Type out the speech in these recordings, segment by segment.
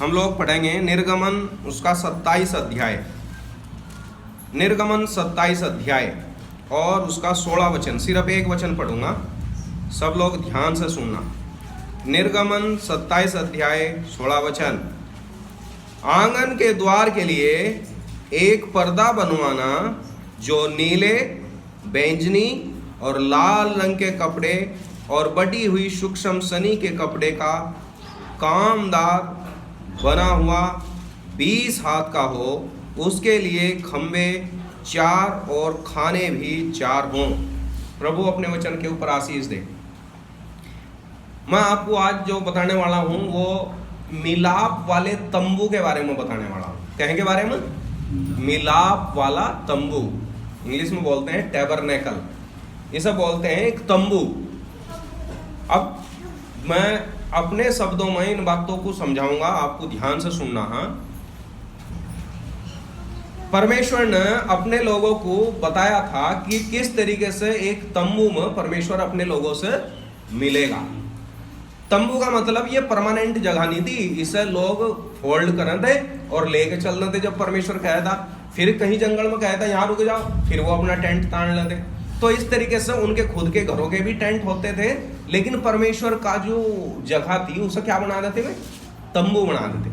हम लोग पढ़ेंगे निर्गमन उसका 27 अध्याय, निर्गमन 27 अध्याय और उसका 16 वचन। सिर्फ एक वचन पढ़ूंगा, सब लोग ध्यान से सुनना। निर्गमन 27 अध्याय 16 वचन। आंगन के द्वार के लिए एक पर्दा बनवाना जो नीले, बैंगनी और लाल रंग के कपड़े और बटी हुई सूक्ष्म सनी के कपड़े का कामदार बना हुआ 20 हाथ का हो, उसके लिए खंबे 4 और खाने भी 4 हों। प्रभु अपने वचन के ऊपर आशीष दे। मैं आपको आज जो बताने वाला हूं वो मिलाप वाले तंबू के बारे में बताने वाला हूं। कहें के बारे में? मिलाप वाला तंबू, इंग्लिश में बोलते हैं टैबरनेकल, इसे बोलते हैं एक तंबू। अब मैं अपने शब्दों में इन बातों को समझाऊंगा, आपको ध्यान से सुनना है। परमेश्वर ने अपने लोगों को बताया था कि किस तरीके से एक तंबू में परमेश्वर अपने लोगों से मिलेगा। तंबू का मतलब ये परमानेंट जगह नहीं थी, इसे लोग फोल्ड कर थे और लेके चल रहे थे। जब परमेश्वर कहता, फिर कहीं जंगल में कहता यहाँ रुक जाओ, फिर वो अपना टेंट तान लेते। तो इस तरीके से उनके खुद के घरों के भी टेंट होते थे, लेकिन परमेश्वर का जो जगह थी उसे क्या बना देते वे? तंबू बना देते।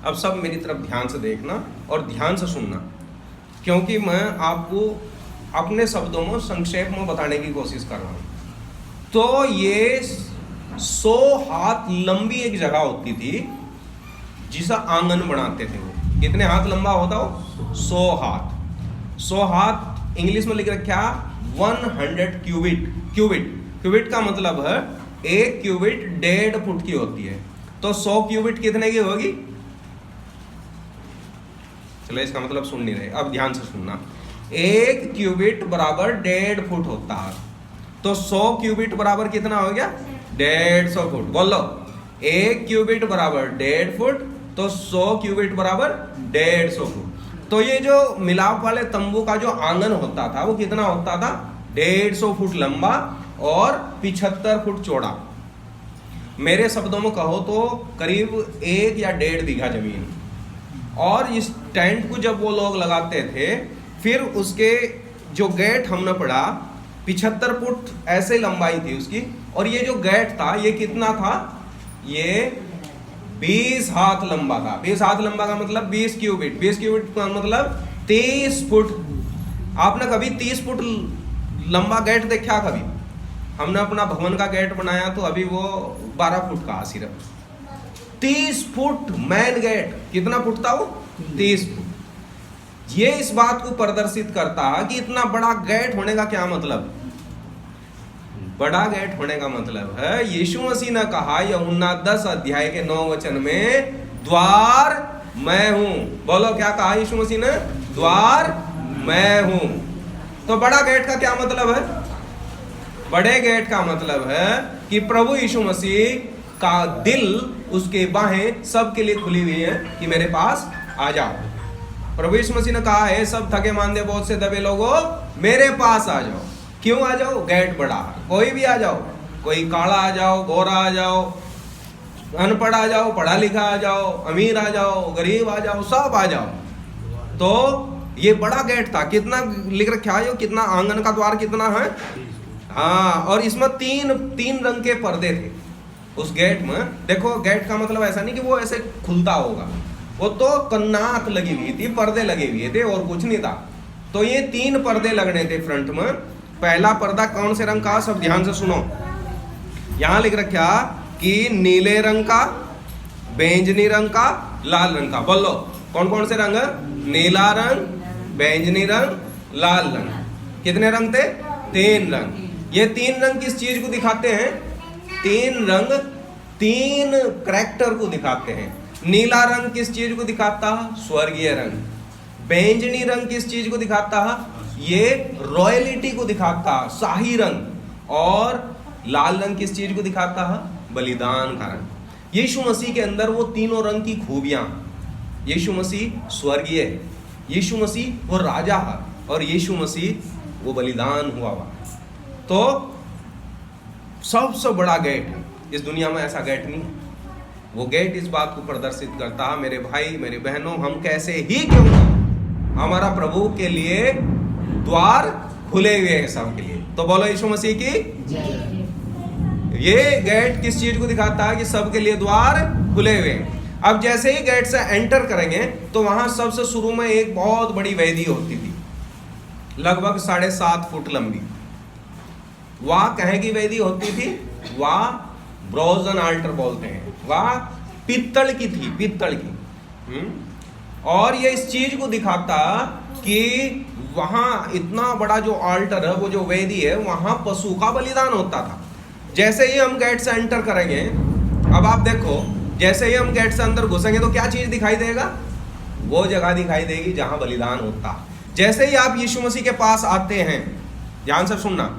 अब सब मेरी तरफ ध्यान से देखना और ध्यान से सुनना, क्योंकि मैं आपको अपने शब्दों में संक्षेप में बताने की कोशिश कर रहा हूं। तो ये 100 हाथ लंबी एक जगह होती थी जिसे आंगन बनाते थे। वो कितने हाथ लंबा होता हो? 100 हाथ। 100 हाथ इंग्लिश में लिख रखा 100 क्यूबिट। क्यूबिट का मतलब है एक क्यूबिट 1.5 फुट की होती है। तो 100 क्यूबिट कितने की होगी? चलो इसका मतलब सुन नहीं रहे, अब ध्यान से सुनना। एक क्यूबिट बराबर 1.5 फुट होता है। तो 100 क्यूबिट बराबर कितना हो गया? 150 फुट। बोलो, एक क्यूबिट बराबर 1.5 फुट, तो 100 क्यूबिट बराबर 150 फुट। तो ये जो मिलाप वाले तंबू का जो आंगन होता था वो कितना होता था? 150 फुट लंबा और 75 फुट चौड़ा। मेरे शब्दों में कहो तो करीब 1 या 1.5 बीघा जमीन। और इस टेंट को जब वो लोग लगाते थे, फिर उसके जो गेट हमने पढ़ा 75 फुट ऐसे लंबाई थी उसकी, और ये जो गेट था ये कितना था? ये 20 हाथ लंबा था। 20 हाथ लंबा का मतलब 20 क्यूबिट। 20 क्यूबिट का मतलब 30 फुट। आपने कभी 30 फुट लंबा गेट देखा? कभी हमने अपना भवन का गेट बनाया तो अभी वो 12 फुट का सिर्फ। 30 फुट मेन गेट। कितना फुट था वो? 30 फुट। ये इस बात को प्रदर्शित करता है कि इतना बड़ा गेट होने का क्या मतलब? बड़ा गेट होने का मतलब है, यीशु मसीह ने कहा यूहन्ना 10 अध्याय के 9 वचन में, द्वार मैं हूं। बोलो, क्या कहा यीशु मसीह ने? द्वार मैं हूं। तो बड़ा गेट का क्या मतलब है? बड़े गेट का मतलब है कि प्रभु यीशु मसीह का दिल, उसके बाहें सबके लिए खुली हुई है कि मेरे पास आ जाओ। प्रभु यीशु मसीह ने कहा है, सब थके मांदे बोझ से दबे लोगों मेरे पास आ जाओ। क्यों आ जाओ? गेट बड़ा है। कोई भी आ जाओ, कोई काला आ जाओ, गोरा आ जाओ, अनपढ़ आ जाओ, पढ़ा लिखा आ जाओ, अमीर आ जाओ, गरीब आ जाओ, सब आ जाओ। तो ये बड़ा गेट था। कितना लिख रखा है? कितना आंगन का द्वार कितना है? हाँ, और इसमें तीन रंग के पर्दे थे उस गेट में। देखो, गेट का मतलब ऐसा नहीं कि वो ऐसे खुलता होगा, वो तो कन्नाक लगी हुई थी, पर्दे लगे हुए थे और कुछ नहीं था। तो ये 3 पर्दे लगने थे फ्रंट में। पहला पर्दा कौन से रंग का? सब ध्यान से सुनो। यहां लिख रखा कि नीले रंग का, बैंगनी रंग का, लाल रंग का। बोलो, कौन कौन से रंग? नीला रंग, बैंगनी रंग, लाल रंग। कितने रंग थे? 3 रंग। ये 3 रंग किस चीज को दिखाते हैं? 3 रंग 3 करैक्टर को दिखाते हैं। नीला रंग किस चीज को दिखाता है? स्वर्गीय रंग। बैंगनी रंग किस चीज को दिखाता है? ये रॉयलिटी को दिखाता है, शाही रंग। और लाल रंग किस चीज को दिखाता है? बलिदान का रंग। यीशु मसीह के अंदर वो तीनों रंग की खूबियां। यीशु मसीह स्वर्गीय है, यीशु मसीह वो राजा है, और यीशु मसीह वो बलिदान हुआ। तो सबसे बड़ा गेट है इस दुनिया में, ऐसा गेट नहीं है। वो गेट इस बात को प्रदर्शित करता है, मेरे भाई मेरे बहनों, हम कैसे ही क्यों ना, हमारा प्रभु के लिए द्वार खुले हुए हैं सबके लिए। तो बोलो यीशु मसीह की जय। ये गेट किस चीज को दिखाता है कि सबके लिए द्वार खुले हुए हैं। अब जैसे ही गेट से एंटर करेंगे तो वहां सबसे शुरू में एक बहुत बड़ी वेदी होती थी, लगभग 7.5 फुट लंबी। वह कहे की वेदी होती थी, वह ब्रोंजन आल्टर बोलते हैं, वह पित्तल की थी, पित्तल की। और ये इस चीज को दिखाता कि वहां इतना बड़ा जो आल्टर है, वो जो वेदी है, वहां पशु का बलिदान होता था। जैसे ही हम गेट से एंटर करेंगे, अब आप देखो, जैसे ही हम गेट से अंदर घुसेंगे तो क्या चीज दिखाई देगा? वो जगह दिखाई देगी जहां बलिदान होता। जैसे ही आप यीशु मसीह के पास आते हैं, ध्यान से सुनना,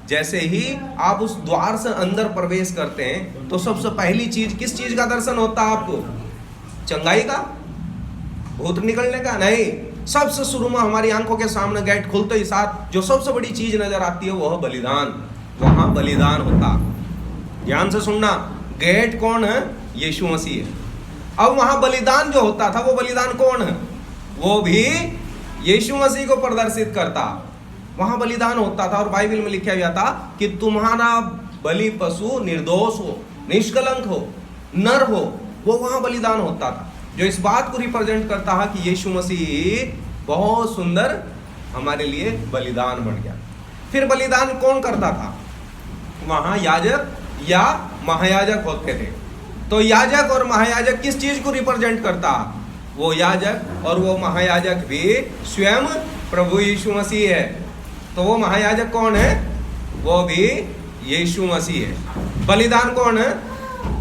जैसे ही आप उस द्वार से अंदर प्रवेश करते हैं तो सबसे पहली चीज किस चीज का दर्शन होता है आपको? चंगाई का, भूत निकलने का नहीं। सबसे शुरू में हमारी आंखों के सामने गेट खुलते ही साथ जो सबसे बड़ी चीज नजर आती है वो है बलिदान। वहां बलिदान होता। ध्यान से सुनना, गेट कौन है? यीशु मसीह है। अब वहां बलिदान जो होता था, वो बलिदान कौन है? वो भी यीशु मसीह को प्रदर्शित करता। वहां बलिदान होता था और बाइबल में लिखा गया था कि तुम्हारा बलि पशु निर्दोष हो, निष्कलंक हो, नर हो, वो वहां बलिदान होता था, जो इस बात को रिप्रेजेंट करता है कि यीशु मसीह बहुत सुंदर हमारे लिए बलिदान बन गया। फिर बलिदान कौन करता था? वहां याजक या महायाजक होते थे। तो याजक और महायाजक किस चीज को रिप्रेजेंट करता? वो याजक और वो महायाजक भी स्वयं प्रभु यीशु मसीह है। तो वो महायाजक कौन है? वो भी यीशु मसीह है। बलिदान कौन है?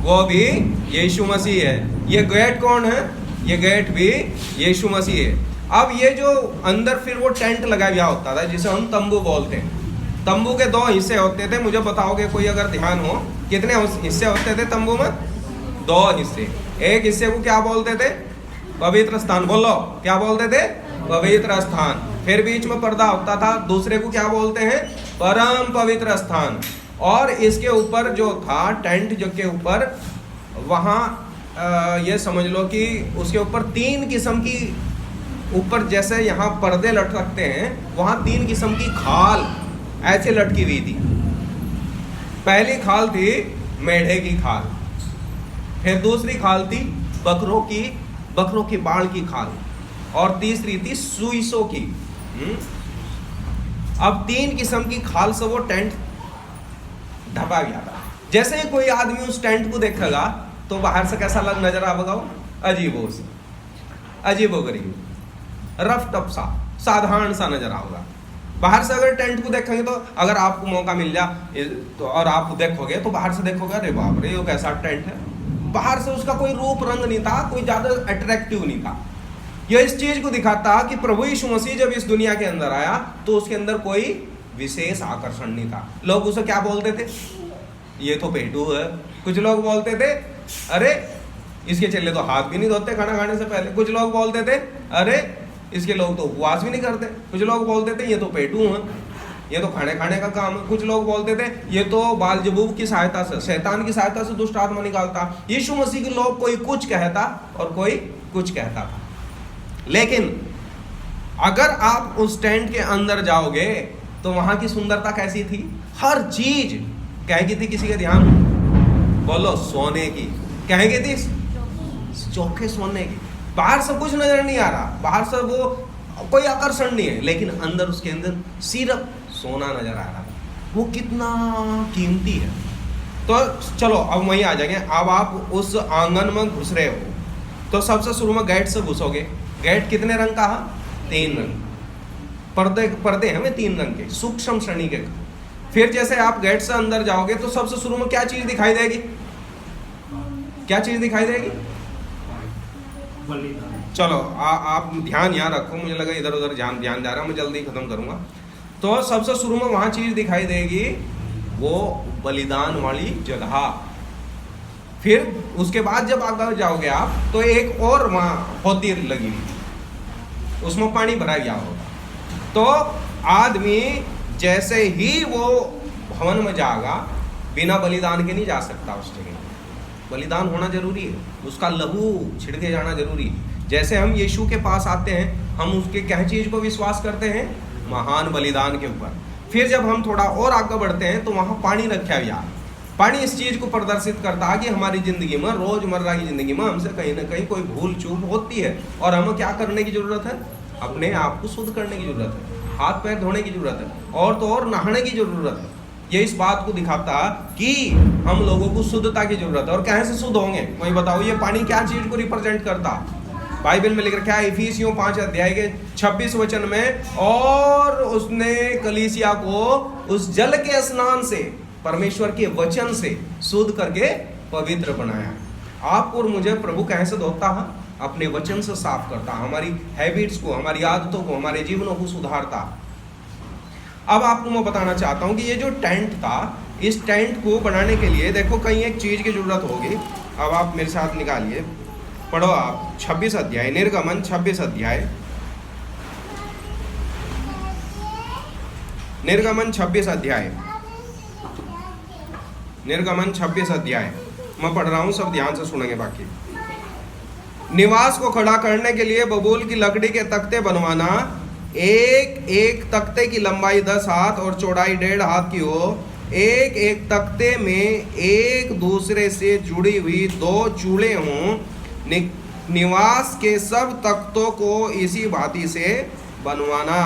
वो भी यीशु मसीह है। ये गेट कौन है? ये गेट भी यीशु मसीह है। अब ये जो अंदर फिर वो टेंट लगाया गया होता था, जिसे हम तंबू बोलते हैं। तंबू के 2 हिस्से होते थे, मुझे बताओगे कोई अगर ध्यान हो, कितने हिस्से होते थे तंबू में? 2 हिस्से। एक हिस्से को क्या बोलते थे? पवित्र स्थान। बोलो क्या बोलते थे? पवित्र स्थान। फिर बीच में पर्दा होता था, दूसरे को क्या बोलते हैं? परम पवित्र स्थान। और इसके ऊपर जो था टेंट, जो के ऊपर वहाँ ये समझ लो कि उसके ऊपर 3 किस्म की, ऊपर जैसे यहाँ पर्दे लटकते हैं, वहाँ 3 किस्म की खाल ऐसे लटकी हुई थी। पहली खाल थी मेढ़े की खाल, फिर दूसरी खाल थी बकरों की बाल की खाल, और तीसरी थी सुइसों की। अब 3 किस्म की खाल से वो टेंट ढका गया था। जैसे ही कोई आदमी उस टेंट को देखेगा तो बाहर से कैसा लग नजर आएगा? अजीबो गरीब, रफ टफ सा, साधारण सा नजर आएगा। बाहर से अगर टेंट को देखेंगे तो अगर आपको मौका मिल जाए तो और आप देखोगे तो बाहर से देखोगे, अरे बाप रे ये कैसा टेंट है। बाहर से उसका कोई रूप रंग नहीं था, कोई ज्यादा अट्रैक्टिव नहीं था। यह इस चीज को दिखाता कि प्रभु यीशु मसीह जब इस दुनिया के अंदर आया तो उसके अंदर कोई विशेष आकर्षण नहीं था। लोग उसे क्या बोलते थे? ये तो पेटू है। कुछ लोग बोलते थे अरे इसके चेले तो हाथ भी नहीं धोते खाना खाने से पहले। कुछ लोग बोलते थे अरे इसके लोग तो उपवास भी नहीं करते। कुछ लोग बोलते थे ये तो पेटू है, ये तो खाने का काम है। कुछ लोग बोलते थे ये तो बालजबूब की सहायता से, शैतान की सहायता से दुष्ट आत्मा निकालता। यीशु मसीह के लोग कोई कुछ कहता और कोई कुछ कहता था। लेकिन अगर आप उस टेंट के अंदर जाओगे तो वहां की सुंदरता कैसी थी? हर चीज कहेगी थी, किसी का ध्यान बोलो, सोने की। कहेगी थी चौखे सोने की। बाहर से कुछ नजर नहीं आ रहा, बाहर से वो कोई आकर्षण नहीं है, लेकिन अंदर उसके अंदर सिर्फ सोना नजर आ रहा है। वो कितना कीमती है। तो चलो अब वहीं आ जाएंगे। अब आप उस आंगन में घुस रहे हो तो सबसे शुरू में गेट से घुसोगे। गेट कितने रंग का है? 3 रंग। पर्दे हमें 3 रंग के, सूक्ष्म श्रेणी के। फिर जैसे आप गेट से अंदर जाओगे तो सबसे शुरू में क्या चीज दिखाई देगी? क्या चीज दिखाई देगी? चलो आप ध्यान यहाँ रखो, मुझे लगा इधर उधर ध्यान जा रहा है, मैं जल्दी खत्म करूंगा। तो सबसे शुरू में वहां चीज दिखाई देगी, वो बलिदान वाली जगह। फिर उसके बाद जब आगे जाओगे आप तो एक और वहां होती लगी हुई, उसमें पानी भरा गया होगा। तो आदमी जैसे ही वो भवन में जाएगा बिना बलिदान के नहीं जा सकता उस जगह। बलिदान होना जरूरी है, उसका लहू छिड़के जाना जरूरी है। जैसे हम यीशु के पास आते हैं, हम उसके क्या चीज को विश्वास करते हैं? महान बलिदान के ऊपर। फिर जब हम थोड़ा और आगे बढ़ते हैं तो वहाँ पानी रखा गया। पानी इस चीज को प्रदर्शित करता है कि हमारी जिंदगी में, रोजमर्रा की जिंदगी में हमसे कहीं ना कहीं कोई भूल चूक होती है और हमें क्या करने की जरूरत है? अपने आप को शुद्ध करने की जरूरत है, हाथ पैर धोने की जरूरत है, और तो और नहाने की जरूरत है। ये इस बात को दिखाता कि हम लोगों को शुद्धता की जरूरत है। और कैसे शुद्ध होंगे? कोई बताओ, ये पानी क्या चीज को रिप्रेजेंट करता? बाइबल में लिख रखा है इफिसियों 5 अध्याय के 26 वचन में, और उसने कलीसिया को उस जल के स्नान से, परमेश्वर के वचन से शुद्ध करके पवित्र बनाया। आपको और मुझे प्रभु कैसे धोता है? अपने वचन से साफ करता, हमारी हैबिट्स को, हमारी आदतों को, हमारे जीवनों को सुधारता। अब आपको मैं बताना चाहता हूं कि ये जो टेंट था, इस टेंट को बनाने के लिए देखो कहीं एक चीज की जरूरत होगी। अब आप मेरे साथ निकालिए, पढ़ो आप 26 अध्याय, निर्गमन 26 अध्याय, निर्गमन 26 अध्याय, निर्गमन 26 अध्याय मैं पढ़ रहा हूं, सब ध्यान से सुनेंगे। बाकी निवास को खड़ा करने के लिए बबूल की लकड़ी के तख्ते बनवाना। एक एक तख्ते की लंबाई 10 हाथ और चौड़ाई 1.5 हाथ की हो। एक एक तख्ते में एक दूसरे से जुड़ी हुई 2 चूल्हे हों। निवास के सब तख्तों को इसी भांति से बनवाना।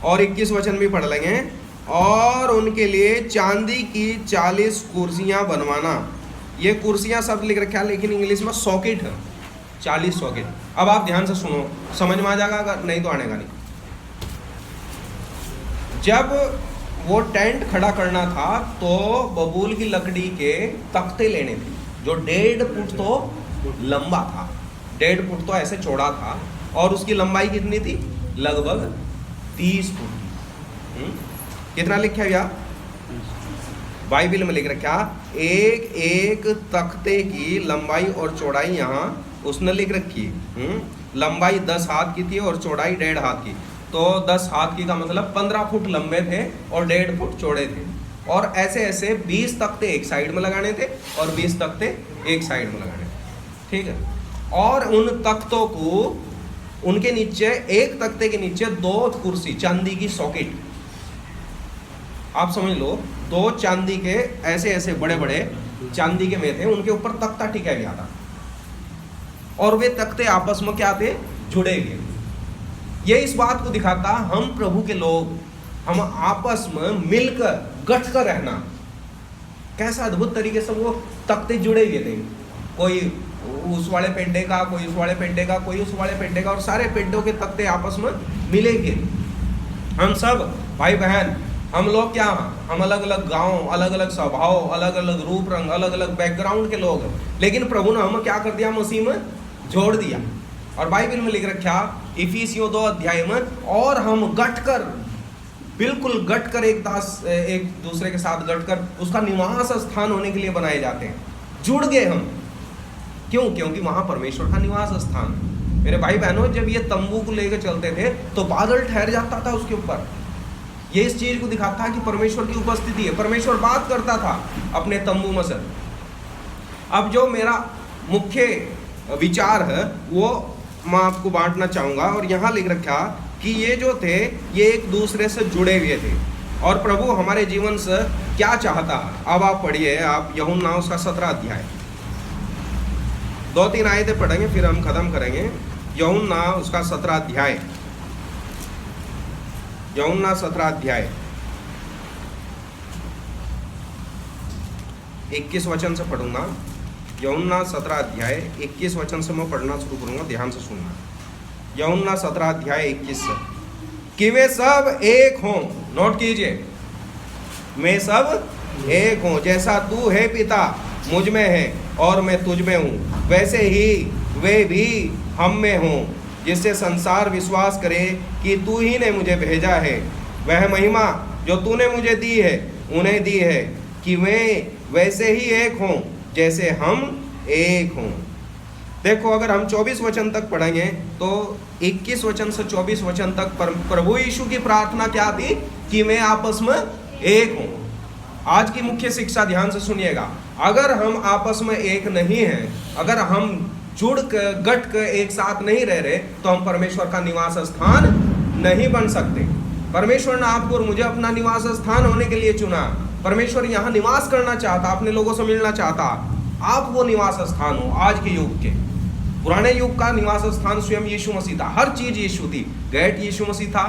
और 21 वचन भी पढ़ लेंगे। और उनके लिए चांदी की 40 कुर्सियां बनवाना। ये कुर्सियां शब्द लिख रखा है, लेकिन इंग्लिश में सॉकेट है, 40 सॉकेट। अब आप ध्यान से सुनो, समझ में आ जाएगा, अगर नहीं तो आने का नहीं। जब वो टेंट खड़ा करना था तो बबूल की लकड़ी के तख्ते लेने थे, जो 1.5 फुट तो लंबा था, 1.5 फुट तो ऐसे चौड़ा था, और उसकी लंबाई कितनी थी? लगभग 30 फुट। कितना लिखा गया? बाइबल में लिख रखा, एक एक तख्ते की लंबाई और चौड़ाई यहाँ उसने लिख रखी। लंबाई 10 हाथ की थी और चौड़ाई 1.5 हाथ की। तो 10 हाथ की का मतलब 15 फुट लंबे थे और 1.5 फुट चौड़े थे। और ऐसे ऐसे 20 तख्ते एक साइड में लगाने थे और 20 तख्ते एक साइड में लगाने थे, ठीक है। और उन तख्तों को, उनके नीचे, एक तख्ते के नीचे 2 कुर्सी चांदी की सॉकेट, आप समझ लो, 2 चांदी के ऐसे ऐसे बड़े बड़े चांदी के में थे, उनके ऊपर तख्ता टिका गया था। और वे तख्ते आपस में क्या थे? जुड़े हुए। ये इस बात को दिखाता, हम प्रभु के लोग, हम आपस में मिलकर गठ कर रहना। कैसा अद्भुत तरीके से वो तख्ते जुड़े हुए थे, कोई उस वाले पेड्डे का, कोई उस वाले पेड्डे का, कोई उस वाले पेड्डे का, और सारे पेड्डों के तख्ते आपस में मिले हुए। हम सब भाई बहन, हम लोग क्या, हम अलग अलग गांव, अलग अलग स्वभाव, अलग अलग रूप रंग, अलग अलग बैकग्राउंड के लोग हैं, लेकिन प्रभु ने हमें क्या कर दिया? मसीह में जोड़ दिया। और बाइबल में लिख रखा इफिसियों 2 अध्याय में, और हम गठ कर, बिल्कुल गठ कर, एक दूसरे के साथ गठ कर उसका निवास स्थान होने के लिए बनाए जाते हैं। जुड़ गए हम, क्यों? क्योंकि वहां परमेश्वर का निवास स्थान। मेरे भाई बहनों, जब ये तंबू को लेकर चलते थे तो बादल ठहर जाता था उसके ऊपर। ये इस चीज को दिखाता है कि परमेश्वर की उपस्थिति है, परमेश्वर बात करता था अपने तंबू में से। अब जो मेरा मुख्य विचार है वो मैं आपको बांटना चाहूंगा। और यहाँ लिख रखा कि ये जो थे, ये एक दूसरे से जुड़े हुए थे, और प्रभु हमारे जीवन से क्या चाहता है। अब आप पढ़िए, आप यूहन्ना उसका 17 अध्याय, 2-3 आयतें पढ़ेंगे फिर हम खत्म करेंगे। यूहन्ना उसका 17 अध्याय, यूहन्ना 17 अध्याय 21 वचन से पढ़ूंगा। यूहन्ना 17 अध्याय 21 वचन से मैं पढ़ना शुरू करूंगा, ध्यान से सुनना। यूहन्ना 17 अध्याय 21 से, कि वे सब एक हों, नोट कीजिए, मैं सब एक हूं, जैसा तू है पिता मुझ में है और मैं तुझ में हूँ, वैसे ही वे भी हम में हों, जिससे संसार विश्वास करे कि तू ही ने मुझे भेजा है। वह महिमा जो तूने मुझे दी है उन्हें दी है, कि वे वैसे ही एक हों जैसे हम एक हों। देखो, अगर हम 24 वचन तक पढ़ेंगे तो 21 वचन से 24 वचन तक प्रभु यीशु की प्रार्थना क्या थी? कि मैं आपस में एक हूं। आज की मुख्य शिक्षा ध्यान से सुनिएगा, अगर हम आपस में एक नहीं हैं, अगर हम जुड़ कर गट कर एक साथ नहीं रह रहे, तो हम परमेश्वर का निवास स्थान नहीं बन सकते। परमेश्वर ने आपको और मुझे अपना निवास स्थान होने के लिए चुना। परमेश्वर यहाँ निवास करना चाहता, अपने लोगों से मिलना चाहता। आप वो निवास स्थान हो आज के युग के। पुराने युग का निवास स्थान स्वयं यीशु मसीह था। हर चीज यीशु थी। गेट यीशु मसीह था,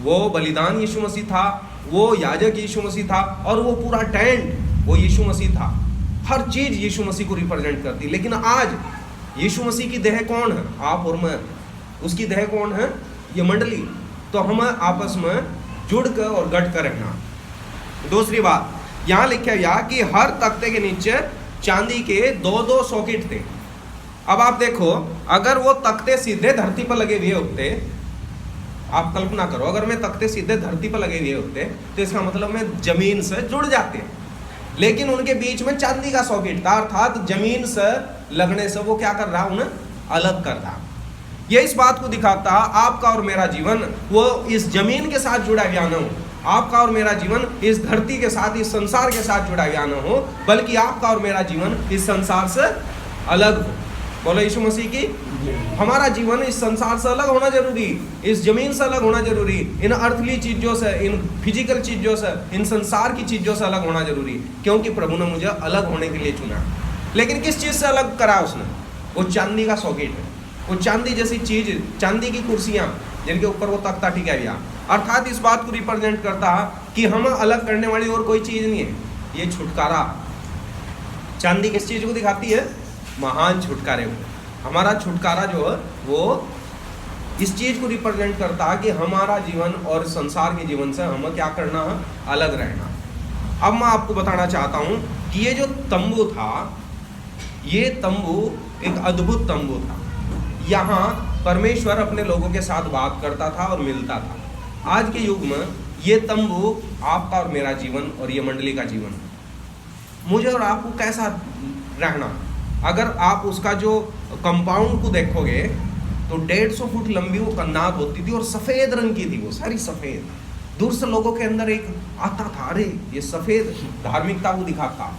वो बलिदान यीशु मसीह था, वो याजक यीशु मसीह था, और वो पूरा टेंट वो यीशु मसीह था। हर चीज यीशु मसीह को रिप्रेजेंट करती। लेकिन आज यीशु मसीह की देह कौन है? आप और मैं। उसकी देह कौन है? ये मंडली। तो हम आपस में जुड़ कर और गट कर रहना। दूसरी बात यहाँ लिखा गया कि हर तख्ते के नीचे चांदी के 2-2 सॉकेट थे। अब आप देखो, अगर वो तख्ते सीधे धरती पर लगे हुए होते, आप कल्पना करो, अगर मैं तख्ते सीधे धरती पर लगे हुए होते तो इसका मतलब मैं जमीन से जुड़ जाते। लेकिन उनके बीच में चांदी का सॉकेट था, अर्थात जमीन से लगने से वो क्या कर रहा, उन्हें अलग कर रहा। ये इस बात को दिखाता आपका और मेरा जीवन वो इस जमीन के साथ जुड़ा हुआ न हो, आपका और मेरा जीवन इस धरती के साथ, इस संसार के साथ जुड़ा हुआ न हो, बल्कि आपका और मेरा जीवन इस संसार से अलग हो। बोलो यीशु मसीह की। हमारा जीवन इस संसार से अलग होना जरूरी, इस जमीन से अलग होना जरूरी, इन अर्थली चीजों से, इन फिजिकल चीजों से, इन संसार की चीजों से अलग होना जरूरी, क्योंकि प्रभु ने मुझे अलग होने के लिए चुना। लेकिन किस चीज से अलग करा उसने? वो चांदी का सॉकेट है, वो चांदी जैसी चीज, चांदी की कुर्सियां जिनके ऊपर वो तख्ता टिका गया, अर्थात इस बात को रिप्रेजेंट करता कि हम अलग करने वाली और कोई चीज नहीं है। ये छुटकारा, चांदी किस चीज को दिखाती है? महान छुटकारे को। हमारा छुटकारा जो है वो इस चीज को रिप्रेजेंट करता है कि हमारा जीवन और संसार के जीवन से हमें क्या करना है? अलग रहना। अब मैं आपको बताना चाहता हूं कि ये जो तंबू था, ये तंबू एक अद्भुत तंबू था। यहाँ परमेश्वर अपने लोगों के साथ बात करता था और मिलता था। आज के युग में ये तंबू आपका और मेरा जीवन और ये मंडली का जीवन, मुझे और आपको कैसा रहना। अगर आप उसका जो कंपाउंड को देखोगे तो 150 फुट लंबी वो कन्नात होती थी और सफ़ेद रंग की थी, वो सारी सफ़ेद। दूर से लोगों के अंदर एक आता था, अरे ये सफ़ेद धार्मिकता वो दिखाता।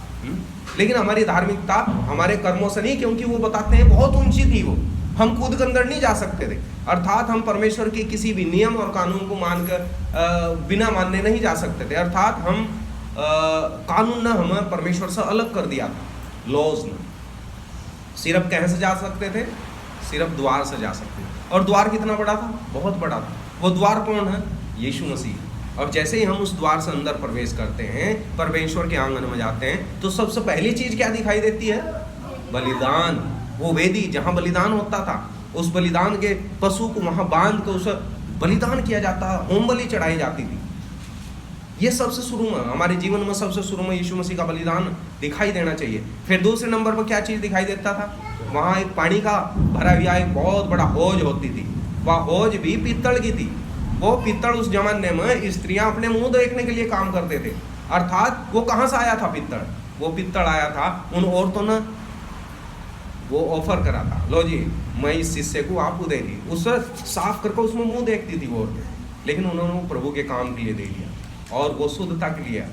लेकिन हमारी धार्मिकता हमारे कर्मों से नहीं, क्योंकि वो बताते हैं बहुत ऊंची थी वो, हम कूद के अंदर नहीं जा सकते थे। अर्थात हम परमेश्वर के किसी भी नियम और कानून को मानकर बिना मानने नहीं जा सकते थे। अर्थात हम कानून ने हमें परमेश्वर से अलग कर दिया था, लॉज ने। सिर्फ कहाँ से जा सकते थे? सिर्फ द्वार से जा सकते थे। और द्वार कितना बड़ा था? बहुत बड़ा था। वो द्वार कौन है? यीशु मसीह। और जैसे ही हम उस द्वार से अंदर प्रवेश करते हैं, परमेश्वर के आंगन में जाते हैं, तो सबसे पहली चीज क्या दिखाई देती है? बलिदान। वो वेदी जहाँ बलिदान होता था, उस बलिदान के पशु को वहाँ बांध कर उसे बलिदान किया जाता, होम बलि चढ़ाई जाती थी। ये सबसे शुरू में हमारे जीवन में सबसे शुरू में यीशु मसीह का बलिदान दिखाई देना चाहिए। फिर दूसरे नंबर पर क्या चीज़ दिखाई देता था? वहाँ एक पानी का भरा हुआ एक बहुत बड़ा हौज होती थी। वह हौज भी पीतल की थी। वो पीतल उस जमाने में स्त्रियां अपने मुंह देखने के लिए काम करते थे। अर्थात वो कहाँ से आया था पीतल? वो पीतल आया था उन औरतों ने वो ऑफर करा था, लो जी मैं इस शिष्य को आपको दे दी। उससे साफ करके उसमें मुंह देखती थी वो औरतें, लेकिन उन्होंने वो प्रभु के काम के लिए दे दिया और वो शुद्धता के लिए।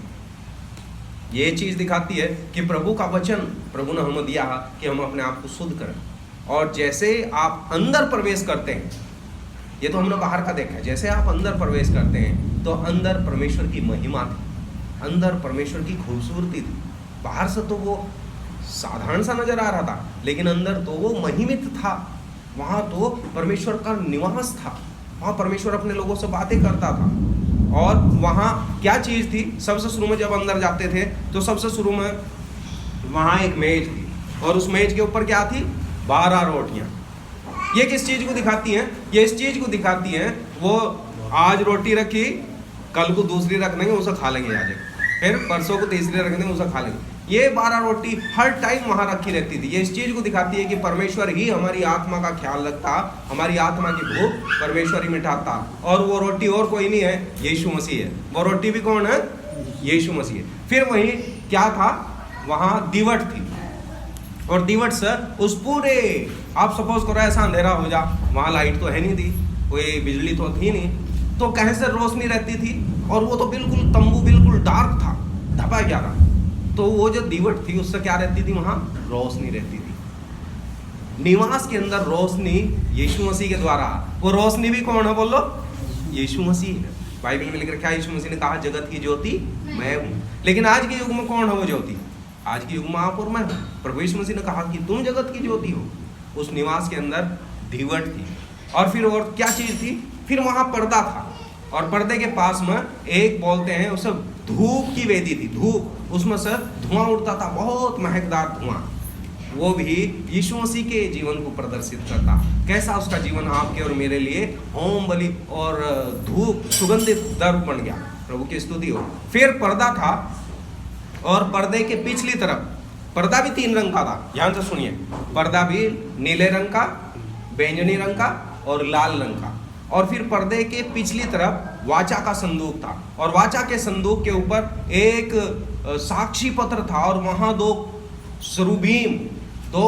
ये चीज़ दिखाती है कि प्रभु का वचन प्रभु ने हमें दिया है कि हम अपने आप को शुद्ध करें। और जैसे आप अंदर प्रवेश करते हैं, ये तो हमने बाहर का देखा है, जैसे आप अंदर प्रवेश करते हैं तो अंदर परमेश्वर की महिमा थी, अंदर परमेश्वर की खूबसूरती थी। बाहर से तो वो साधारण सा नजर आ रहा था, लेकिन अंदर तो वो महिमित था। वहाँ तो परमेश्वर का निवास था, वहाँ परमेश्वर अपने लोगों से बातें करता था। और वहाँ क्या चीज़ थी? सबसे शुरू में जब अंदर जाते थे तो सबसे शुरू में वहाँ एक मेज थी और उस मेज के ऊपर क्या थी? 12 रोटियाँ। ये किस चीज़ को दिखाती हैं? ये इस चीज़ को दिखाती हैं, वो आज रोटी रखी, कल को दूसरी रख देंगे, उसे खा लेंगे आज, फिर परसों को तीसरी रख देंगे, उसे खा लेंगे। ये 12 रोटी हर टाइम वहाँ रखी रहती थी। ये इस चीज़ को दिखाती है कि परमेश्वर ही हमारी आत्मा का ख्याल रखता, हमारी आत्मा की भूख परमेश्वर ही मिटाता। और वो रोटी और कोई नहीं है, यीशु मसीह है। वो रोटी भी कौन है? यीशु मसीह है। फिर वहीं क्या था? वहाँ दीवट थी और दीवट से उस पूरे, आप सपोज करो ऐसा अंधेरा हो जा, वहाँ लाइट तो है नहीं थी, कोई बिजली तो थी नहीं, तो कहीं से रोशनी रहती थी और वो तो बिल्कुल तंबू बिल्कुल डार्क था, ढपा गया था। तो वो जो दीवट थी उससे क्या रहती थी, वहां रोशनी रहती थी। निवास के अंदर रोशनी यीशु मसीह के द्वारा, वो रोशनी भी कौन है बोलो, यीशु मसीह है। बाइबल में लिख रखा है, यीशु मसीह ने कहा जगत की ज्योति मैं हूँ। लेकिन आज के युग में कौन है वो ज्योति? आज के युग में आप और मैं हूँ। प्रभु यीशु मसीह ने कहा कि तुम जगत की ज्योति हो। उस निवास के अंदर दीवट थी, और फिर और क्या चीज थी, फिर वहां पर्दा था, और पर्दे के पास में एक बोलते हैं उसे धूप की वेदी थी। धूप, उसमें से धुआं उड़ता था, बहुत महकदार धुआं। वो भी यीशु मसीह के जीवन को प्रदर्शित करता। कैसा उसका जीवन आपके और मेरे लिए होम बलि और धूप सुगंधित द्रव्य बन गया। प्रभु की स्तुति हो। फिर पर्दा था, और पर्दे के पिछली तरफ पर्दा भी 3 रंग का था। ध्यान से सुनिए, पर्दा भी नीले रंग का, बैंगनी रंग का और लाल रंग का। और फिर पर्दे के पिछली तरफ वाचा का संदूक था, और वाचा के संदूक के ऊपर एक साक्षी पत्र था, और वहां 2 सरूबीम, 2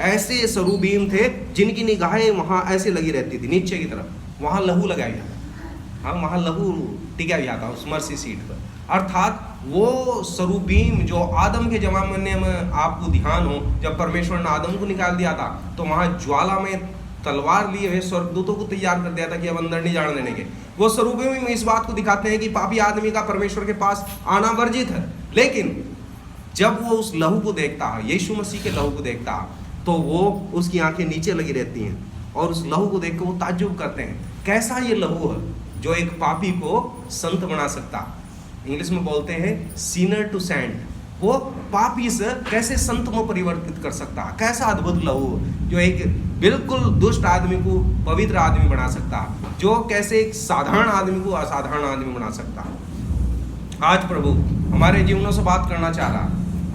ऐसे सरूबीम थे जिनकी निगाहें वहां ऐसे लगी रहती थी नीचे की तरफ। वहां लहू लगाया गया, हाँ वहां लहू टिका गया था उस मर्सी सीट पर। अर्थात वो सरूबीम जो आदम के जमाने में आपको ध्यान हो, जब परमेश्वर ने आदम को निकाल दिया था तो वहां ज्वाला में तलवार लिए हुए स्वर्गदूतों को तैयार कर दिया था कि अब अंदर नहीं जाने देने के। वो सरूबीम इस बात को दिखाते हैं कि पापी आदमी का परमेश्वर के पास आना वर्जित है। लेकिन जब वो उस लहू को देखता है, यीशु मसीह के लहू को देखता है, तो वो उसकी आंखें नीचे लगी रहती हैं, और उस लहू को देख कर वो ताज्जुब करते हैं, कैसा ये लहू है जो एक पापी को संत बना सकता। इंग्लिश में बोलते हैं सिनर टू सेंट। वो पापी से कैसे संत में परिवर्तित कर सकता, कैसा अद्भुत लहू जो एक बिल्कुल दुष्ट आदमी को पवित्र आदमी बना सकता, जो कैसे एक साधारण आदमी को असाधारण आदमी बना सकता। आज प्रभु हमारे जीवनों से बात करना चाह रहा।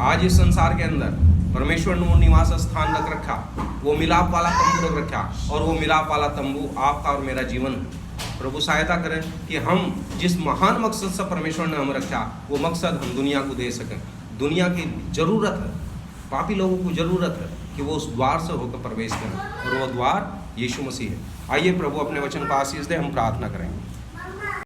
आज इस संसार के अंदर परमेश्वर ने वो निवास स्थान रख रखा, वो मिलाप वाला तंबू रख रखा, और वो मिलाप वाला तंबू आपका और मेरा जीवन है। प्रभु सहायता करें कि हम जिस महान मकसद से परमेश्वर ने हमें रखा, वो मकसद हम दुनिया को दे सकें। दुनिया की जरूरत है, पापी लोगों को जरूरत है कि वो उस द्वार से होकर प्रवेश करें, और वो द्वार यीशु मसीह है। आइए प्रभु अपने वचन को आशीष दे, हम प्रार्थना करेंगे।